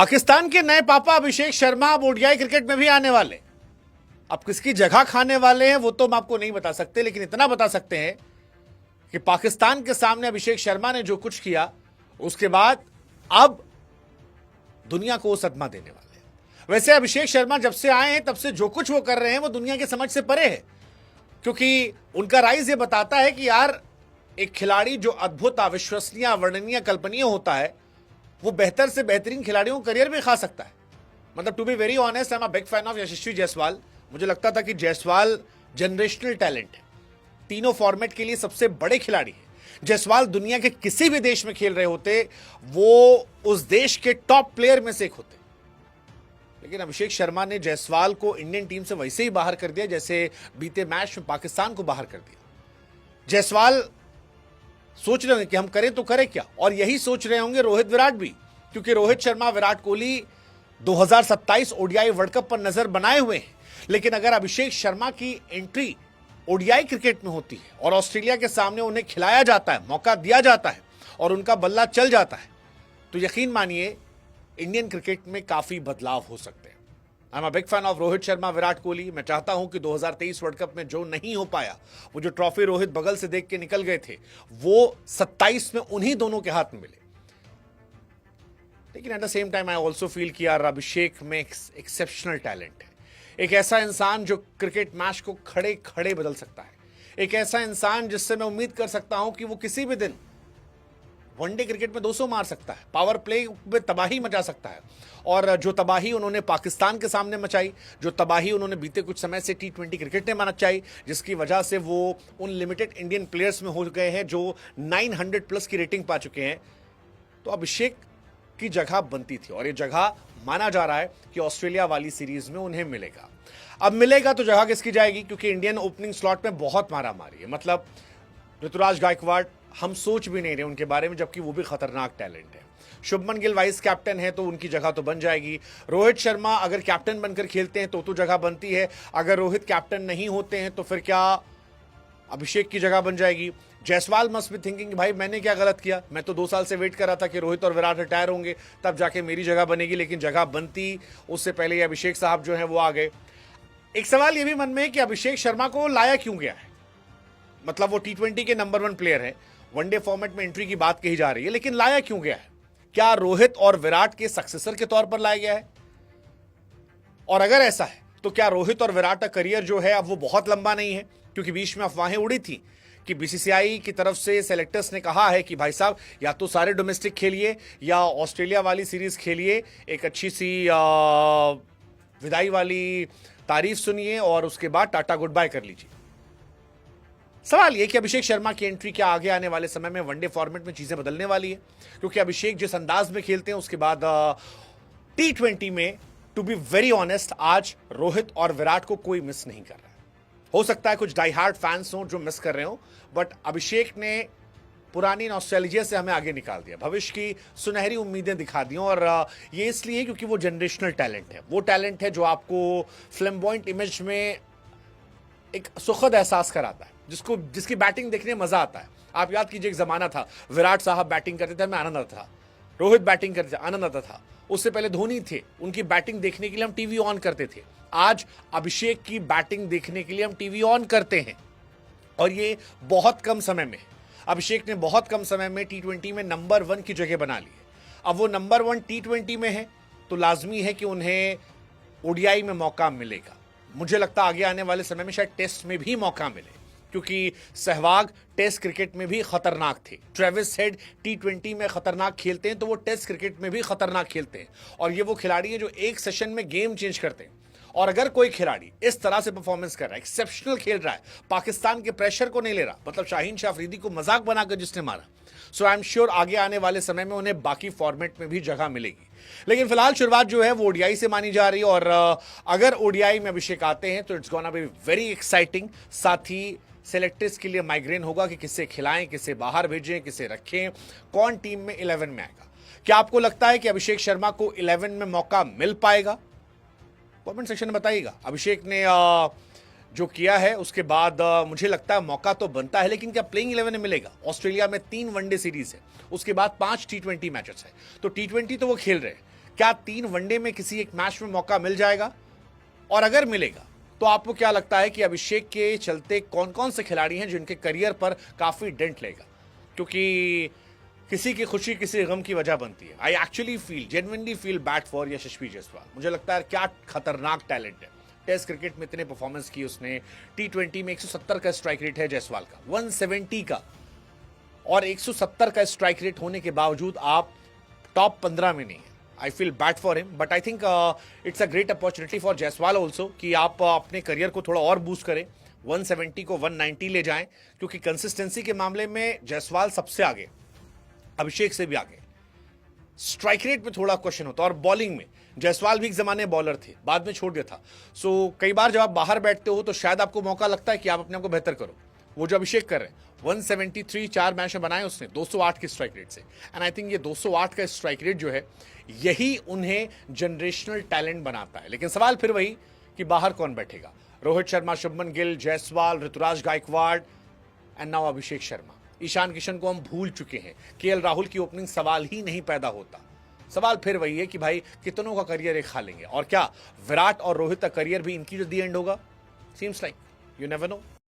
पाकिस्तान के नए पापा अभिषेक शर्मा अब ओडीआई क्रिकेट में भी आने वाले। अब किसकी जगह खाने वाले हैं वो तो हम आपको नहीं बता सकते, लेकिन इतना बता सकते हैं कि पाकिस्तान के सामने अभिषेक शर्मा ने जो कुछ किया उसके बाद अब दुनिया को वो सदमा देने वाले हैं। वैसे अभिषेक शर्मा जब से आए हैं तब से जो कुछ वो कर रहे हैं वो दुनिया के समझ से परे है, क्योंकि उनका राइज ये बताता है कि यार एक खिलाड़ी जो अद्भुत, अविश्वसनीय, अवर्णनीय, कल्पनीय होता है वो बेहतर से बेहतरीन खिलाड़ियों को करियर भी खा सकता है। मतलब to be very honest, I am a big fan of Yashasvi Jaiswal. मुझे लगता था कि जायसवाल जनरेशनल टैलेंट है, तीनों फॉर्मेट के लिए सबसे बड़े खिलाड़ी है। जायसवाल दुनिया के किसी भी देश में खेल रहे होते वो उस देश के टॉप प्लेयर में से एक होते, लेकिन अभिषेक शर्मा ने जायसवाल को इंडियन टीम से वैसे ही बाहर कर दिया जैसे बीते मैच में पाकिस्तान को बाहर कर दिया। जायसवाल सोच रहे होंगे कि हम करें तो करें क्या, और यही सोच रहे होंगे रोहित विराट भी, क्योंकि Rohit Sharma, Virat Kohli 2027 ODI world cup पर नजर बनाए हुए हैं। लेकिन अगर अभिषेक शर्मा की एंट्री ओडीआई क्रिकेट में होती है और ऑस्ट्रेलिया के सामने उन्हें खिलाया जाता है, मौका दिया जाता है और उनका बल्ला चल जाता है, तो यकीन मानिए इंडियन क्रिकेट में काफी बदलाव हो सकते हैं। आई am a big fan of Rohit Sharma, Virat Kohli. मैं चाहता हूं कि 2023 वर्ल्ड कप में जो नहीं हो पाया, वो जो ट्रॉफी रोहित बगल से देख के निकल गए थे, वो 27 में उन्हीं दोनों के हाथ में मिले। लेकिन at the same time I also feel कि यार अभिषेक में एक्सेप्शनल टैलेंट है। एक ऐसा इंसान जो क्रिकेट मैच को खड़े खड़े बदल सकता है, एक ऐसा इंसान जिससे मैं उम्मीद कर सकता हूं कि वो किसी भी दिन वनडे क्रिकेट में 200 मार सकता है, पावर प्ले में तबाही मचा सकता है। और जो तबाही उन्होंने पाकिस्तान के सामने मचाई, जो तबाही उन्होंने बीते कुछ समय से T20 क्रिकेट में मचाई, जिसकी वजह से वो उन लिमिटेड इंडियन प्लेयर्स में हो गए हैं जो 900 प्लस की रेटिंग पा चुके हैं, तो अभिषेक की जगह बनती थी और ये जगह माना जा रहा है कि ऑस्ट्रेलिया वाली सीरीज में उन्हें मिलेगा। अब मिलेगा तो जगह किसकी जाएगी, क्योंकि इंडियन ओपनिंग स्लॉट में बहुत मारा मारी है। मतलब ऋतुराज गायकवाड़, हम सोच भी नहीं रहे उनके बारे में, जबकि वो भी खतरनाक टैलेंट है। शुभमन गिल वाइस कैप्टन है तो उनकी जगह तो बन जाएगी। रोहित शर्मा अगर कैप्टन बनकर खेलते हैं तो जगह बनती है। अगर रोहित कैप्टन नहीं होते हैं तो फिर क्या अभिषेक की जगह बन जाएगी। जायसवाल मस्ट बी थिंकिंग, भाई मैंने क्या गलत किया, मैं तो 2 साल से वेट कर रहा था कि रोहित और विराट रिटायर होंगे तब जाके मेरी जगह बनेगी, लेकिन जगह बनती उससे पहले ही अभिषेक साहब जो है वो आ गए। एक सवाल ये भी मन में है कि अभिषेक शर्मा को लाया क्यों गया है। मतलब वो T20 के नंबर 1 प्लेयर है, वनडे फॉर्मेट में एंट्री की बात कही जा रही है, लेकिन लाया क्यों गया है। क्या रोहित और विराट के सक्सेसर के तौर पर लाया गया है? और अगर ऐसा है तो क्या रोहित और विराट का करियर जो है अब वो बहुत लंबा नहीं है, क्योंकि बीच में अफवाहें उड़ी थी कि बीसीसीआई की तरफ से सेलेक्टर्स ने कहा है कि भाई साहब या तो सारे डोमेस्टिक खेलिए या ऑस्ट्रेलिया वाली सीरीज खेलिए, एक अच्छी सी विदाई वाली तारीफ सुनिए और उसके बाद टाटा गुड बाय कर लीजिए। सवाल यह कि अभिषेक शर्मा की एंट्री क्या आगे आने वाले समय में वनडे फॉर्मेट में चीजें बदलने वाली है, क्योंकि अभिषेक जिस अंदाज में खेलते हैं उसके बाद T20 में, टू बी वेरी ऑनेस्ट, आज रोहित और विराट को कोई मिस नहीं कर रहा है। हो सकता है कुछ डाई हार्ड फैंस हों जो मिस कर रहे हो, बट अभिषेक ने पुरानी नॉस्टैल्जिया से हमें आगे निकाल दिया, भविष्य की सुनहरी उम्मीदें दिखा दी। और ये इसलिए क्योंकि वो जनरेशनल टैलेंट है, वो टैलेंट है जो आपको फ्लैम्बॉयंट इमेज में एक सुखद एहसास कराता है, जिसकी बैटिंग देखने में मजा आता है। आप याद कीजिए, एक जमाना था विराट साहब बैटिंग करते थे, हमें आनंद आता था। रोहित बैटिंग करते थे, आनंद आता था। उससे पहले धोनी थे, उनकी बैटिंग देखने के लिए हम टीवी ऑन करते थे। आज अभिषेक की बैटिंग देखने के लिए हम टीवी ऑन करते हैं, और ये बहुत कम समय में। अभिषेक ने बहुत कम समय में T20 में नंबर 1 की जगह बना ली है। अब वो नंबर 1 T20 में है तो लाजमी है कि उन्हें ओडीआई में मौका मिलेगा। मुझे लगता है आगे आने वाले समय में शायद टेस्ट में भी मौका मिले, क्योंकि सहवाग टेस्ट क्रिकेट में भी खतरनाक थे। ट्रेविस हेड T20 में खतरनाक खेलते हैं तो वो टेस्ट क्रिकेट में भी खतरनाक खेलते हैं, और ये वो खिलाड़ी है जो एक सेशन में गेम चेंज करते हैं। और अगर कोई खिलाड़ी इस तरह से परफॉर्मेंस कर रहा है, एक्सेप्शनल खेल रहा है, पाकिस्तान के प्रेशर को नहीं ले रहा, मतलब शाहीन शाह अफरीदी को मजाक बनाकर जिसने मारा, सो आई एम श्योर आगे आने वाले समय में उन्हें बाकी फॉर्मेट में भी जगह मिलेगी। लेकिन फिलहाल शुरुआत जो है वो ओडीआई से मानी जा रही है, और अगर ओडीआई में अभिषेक आते हैं तो it's gonna be very exciting. साथ ही सेलेक्टर्स के लिए माइग्रेन होगा कि किसे खिलाएं, किसे बाहर भेजें, किसे रखें, कौन टीम में 11 में आएगा। क्या आपको लगता है कि अभिषेक शर्मा को 11 में मौका मिल पाएगा? कमेंट सेक्शन में बताइएगा। अभिषेक ने जो किया है उसके बाद मुझे लगता है मौका तो बनता है, लेकिन क्या प्लेइंग 11 में मिलेगा? ऑस्ट्रेलिया में 3 वनडे सीरीज है, उसके बाद 5 T20 मैचेस है, तो T20 तो वो खेल रहे हैं, क्या 3 वनडे में किसी एक मैच में मौका मिल जाएगा? और अगर मिलेगा तो आपको क्या लगता है कि अभिषेक के चलते कौन कौन से खिलाड़ी हैं जिनके करियर पर काफी डेंट लेगा? क्योंकि किसी की खुशी किसी गम की वजह बनती है। I actually feel, genuinely feel bad for Yashasvi Jaiswal. मुझे लगता है क्या खतरनाक टैलेंट है। टेस्ट क्रिकेट में इतने परफॉर्मेंस की उसने, T20 में 170 का स्ट्राइक रेट है जायसवाल का, 170 का, और 170 का स्ट्राइक रेट होने के बावजूद आप टॉप 15 में नहीं है। I feel bad for him, but I think it's a great opportunity for Jaiswal also कि आप अपने करियर को थोड़ा और बूस्ट करें, 170 को 190 ले जाएं, क्योंकि कंसिस्टेंसी के मामले में जायसवाल सबसे आगे, अभिषेक से भी आगे। स्ट्राइक रेट में थोड़ा क्वेश्चन होता है, और बॉलिंग में जायसवाल भी एक जमाने बॉलर थे, बाद में छोड़ दिया था। सो कई बार जब आप बाहर बैठते हो तो शायद आपको मौका लगता है कि आप अपने आप को बेहतर करो। वो जो अभिषेक कर रहे हैं, 173 4 मैच में बनाए उसने 208 के स्ट्राइक रेट से, एंड आई थिंक ये 208 का स्ट्राइक रेट जो है यही उन्हें जनरेशनल टैलेंट बनाता है। लेकिन सवाल फिर वही कि बाहर कौन बैठेगा? Rohit Sharma, Shubman Gill, Jaiswal, Rituraj Gaekwad and now Abhishek Sharma. ईशान किशन को हम भूल चुके हैं, केएल राहुल की ओपनिंग सवाल ही नहीं पैदा होता। सवाल फिर वही है कि भाई कितनों का करियर एक खा लेंगे, और क्या विराट और रोहित का करियर भी इनकी जो दी एंड होगा? Seems like, you never know.